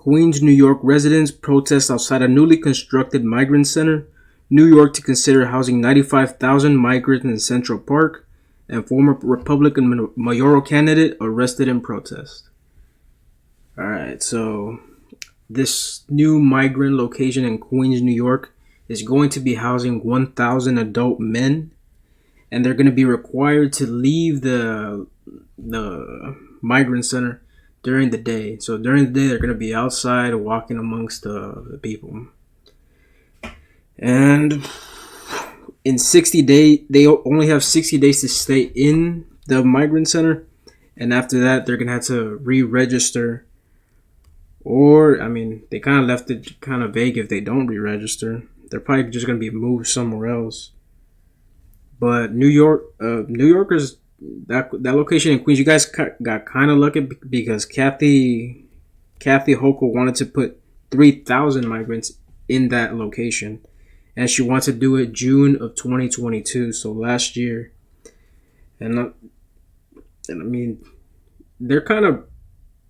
Queens, New York residents protest outside a newly constructed migrant center. New York to consider housing 95,000 migrants in Central Park. And former Republican mayoral candidate arrested in protest. Alright, so this new migrant location in Queens, New York is going to be housing 1,000 adult men. And they're going to be required to leave the migrant center during the day. So during the day, they're going to be outside walking amongst the people. And in 60 days, they only have 60 days to stay in the migrant center. And after that, they're going to have to re-register. Or, I mean, they kind of left it kind of vague if they don't re-register. They're probably just going to be moved somewhere else. But New Yorkers, that location in Queens, you guys got kind of lucky because Kathy Hochul wanted to put 3,000 migrants in that location, and she wants to do it June of 2022, so last year. And I mean, they're kind of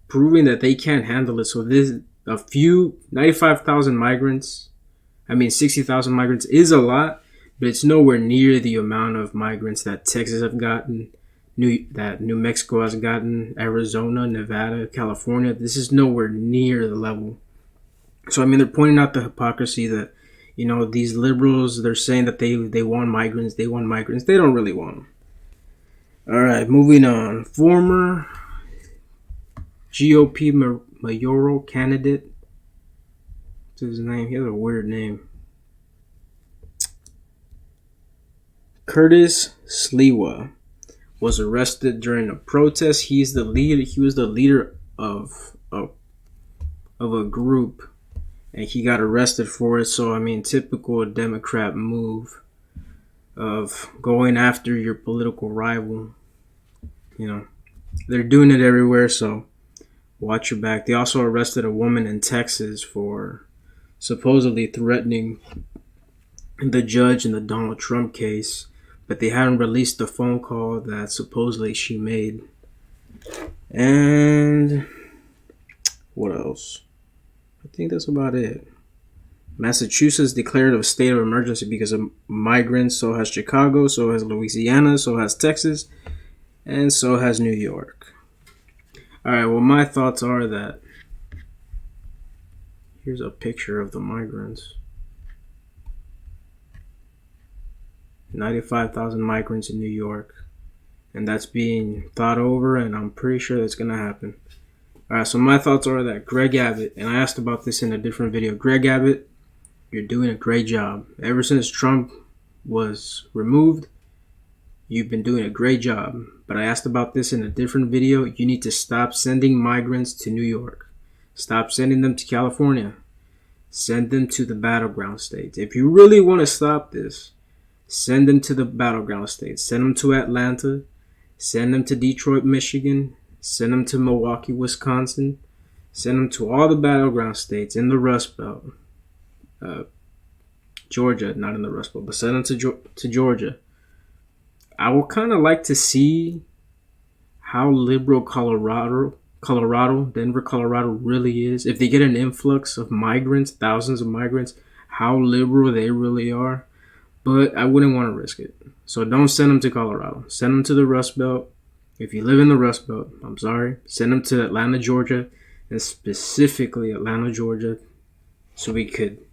proving that they can't handle it. So this 95,000 migrants, 60,000 migrants is a lot. But it's nowhere near the amount of migrants that Texas have gotten, that New Mexico has gotten, Arizona, Nevada, California. This is nowhere near the level. So, they're pointing out the hypocrisy that, these liberals, they're saying that they want migrants. They want migrants. They don't really want them. All right, moving on. Former GOP mayoral candidate. What's his name? He has a weird name. Curtis Sliwa was arrested during a protest. He was the leader of a group, and he got arrested for it. So typical Democrat move of going after your political rival. They're doing it everywhere, so watch your back. They also arrested a woman in Texas for supposedly threatening the judge in the Donald Trump case. But they haven't released the phone call that supposedly she made. And what else? I think that's about it. Massachusetts declared a state of emergency because of migrants. So has Chicago, so has Louisiana, so has Texas, and so has New York. All right, well, my thoughts are that here's a picture of the migrants. 95,000 migrants in New York, and that's being thought over, and I'm pretty sure that's going to happen. All right, so my thoughts are that Greg Abbott, and I asked about this in a different video, Greg Abbott, you're doing a great job. Ever since Trump was removed, you've been doing a great job. But I asked about this in a different video. You need to stop sending migrants to New York. Stop sending them to California. Send them to the battleground states. If you really want to stop this, send them to the battleground states. Send them to Atlanta. Send them to Detroit, Michigan. Send them to Milwaukee, Wisconsin. Send them to all the battleground states in the Rust Belt. Georgia, not in the Rust Belt, but send them to Georgia. I would kind of like to see how liberal Denver, Colorado really is. If they get an influx of migrants, thousands of migrants, how liberal they really are. But I wouldn't want to risk it. So don't send them to Colorado. Send them to the Rust Belt. If you live in the Rust Belt, I'm sorry. Send them to Atlanta, Georgia, and specifically Atlanta, Georgia, so we could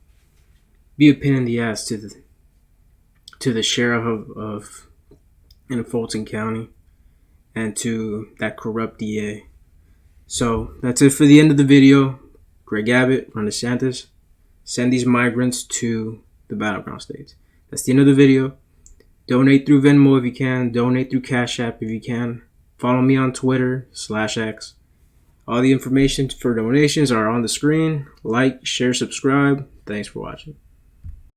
be a pain in the ass to the sheriff of in Fulton County and to that corrupt DA. So that's it for the end of the video. Greg Abbott, Ron DeSantis, send these migrants to the battleground states. That's the end of the video. Donate through Venmo if you can. Donate through Cash App if you can. Follow me on Twitter /X. All the information for donations are on the screen. Like, share, subscribe. Thanks for watching.